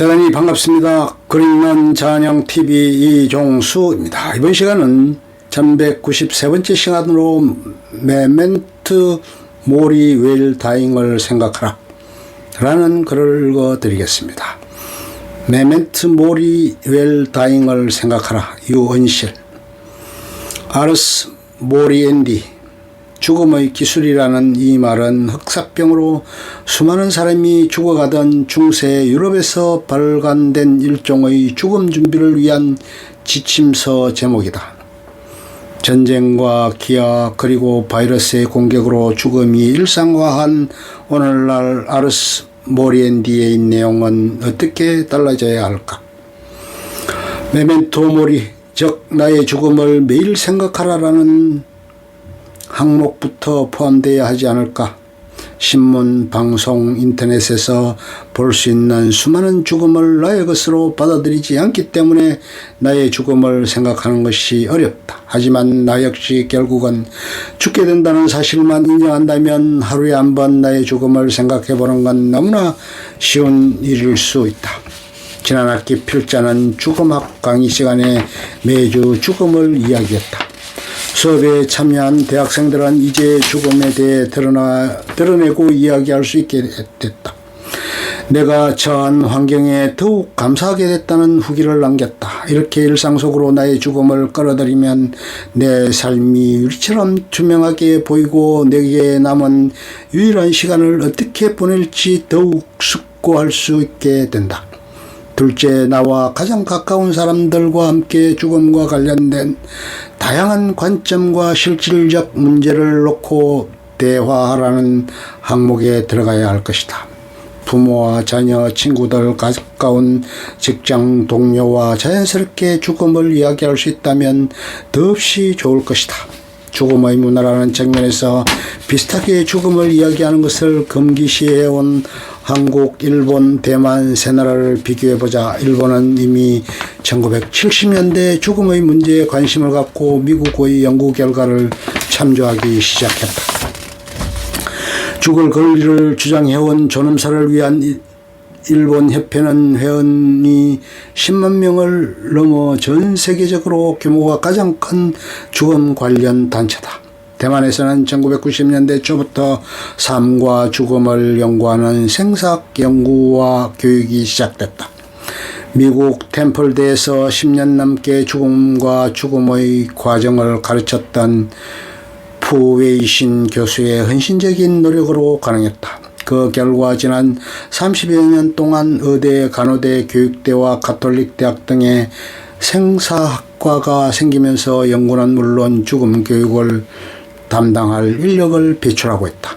대단히 반갑습니다. 그린런 잔영TV 이종수입니다. 이번 시간은 1193번째 시간으로 메멘트 모리 웰 다잉을 생각하라 라는 글을 읽어드리겠습니다. 메멘트 모리 웰 다잉을 생각하라. 유은실. 아르스 모리엔디. 죽음의 기술이라는 이 말은 흑사병으로 수많은 사람이 죽어가던 중세 유럽에서 발간된 일종의 죽음 준비를 위한 지침서 제목이다. 전쟁과 기아 그리고 바이러스의 공격으로 죽음이 일상화한 오늘날 아르스 모리엔디의 내용은 어떻게 달라져야 할까? 메멘토 모리, 즉 나의 죽음을 매일 생각하라라는 항목부터 포함되어야 하지 않을까? 신문, 방송, 인터넷에서 볼 수 있는 수많은 죽음을 나의 것으로 받아들이지 않기 때문에 나의 죽음을 생각하는 것이 어렵다. 하지만 나 역시 결국은 죽게 된다는 사실만 인정한다면 하루에 한 번 나의 죽음을 생각해 보는 건 너무나 쉬운 일일 수 있다. 지난 학기 필자는 죽음학 강의 시간에 매주 죽음을 이야기했다. 수업에 참여한 대학생들은 이제 죽음에 대해 드러내고 이야기할 수 있게 됐다. 내가 처한 환경에 더욱 감사하게 됐다는 후기를 남겼다. 이렇게 일상 속으로 나의 죽음을 끌어들이면 내 삶이 유리처럼 투명하게 보이고 내게 남은 유일한 시간을 어떻게 보낼지 더욱 숙고할 수 있게 된다. 둘째, 나와 가장 가까운 사람들과 함께 죽음과 관련된 다양한 관점과 실질적 문제를 놓고 대화하라는 항목에 들어가야 할 것이다. 부모와 자녀, 친구들, 가까운 직장 동료와 자연스럽게 죽음을 이야기할 수 있다면 더없이 좋을 것이다. 죽음의 문화라는 측면에서 비슷하게 죽음을 이야기하는 것을 금기시해온 한국, 일본, 대만 세 나라를 비교해보자. 일본은 이미 1970년대 죽음의 문제에 관심을 갖고 미국의 연구 결과를 참조하기 시작했다. 죽을 권리를 주장해온 존엄사를 위한 일본 협회는 회원이 10만 명을 넘어 전 세계적으로 규모가 가장 큰 죽음 관련 단체다. 대만에서는 1990년대 초부터 삶과 죽음을 연구하는 생사학 연구와 교육이 시작됐다. 미국 템플대에서 10년 넘게 죽음과 죽음의 과정을 가르쳤던 푸웨이신 교수의 헌신적인 노력으로 가능했다. 그 결과 지난 30여 년 동안 의대, 간호대, 교육대와 가톨릭 대학 등의 생사학과가 생기면서 연구는 물론 죽음 교육을 담당할 인력을 배출하고 있다.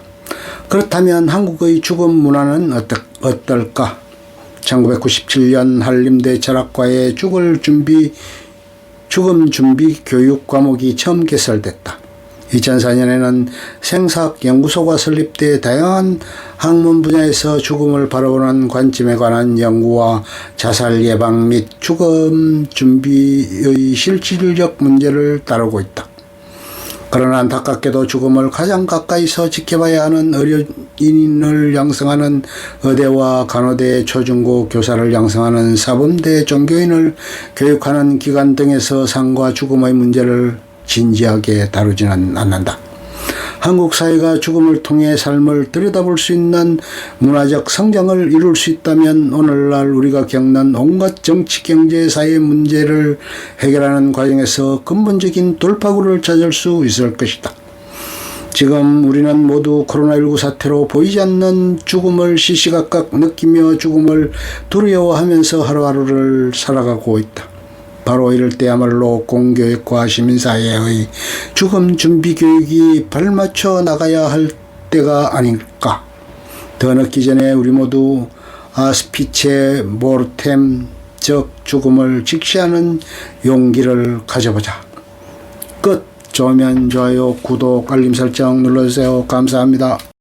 그렇다면 한국의 죽음 문화는 어떨까? 1997년 한림대 철학과에 죽음 준비 교육 과목이 처음 개설됐다. 2004년에는 생사학 연구소가 설립돼 다양한 학문 분야에서 죽음을 바라보는 관점에 관한 연구와 자살 예방 및 죽음 준비의 실질적 문제를 다루고 있다. 그러나 안타깝게도 죽음을 가장 가까이서 지켜봐야 하는 의료인을 양성하는 의대와 간호대, 초중고 교사를 양성하는 사범대 종교인을 교육하는 기관 등에서 삶과 죽음의 문제를 진지하게 다루지는 않는다. 한국 사회가 죽음을 통해 삶을 들여다볼 수 있는 문화적 성장을 이룰 수 있다면 오늘날 우리가 겪는 온갖 정치, 경제, 사회 문제를 해결하는 과정에서 근본적인 돌파구를 찾을 수 있을 것이다. 지금 우리는 모두 코로나19 사태로 보이지 않는 죽음을 시시각각 느끼며 죽음을 두려워하면서 하루하루를 살아가고 있다. 바로 이럴 때야말로 공교육과 시민사회의 죽음 준비 교육이 발맞춰 나가야 할 때가 아닐까. 더 늦기 전에 우리 모두 아스피체 모르템, 즉 죽음을 직시하는 용기를 가져보자. 끝. 좋으면 좋아요, 구독, 알림 설정 눌러주세요. 감사합니다.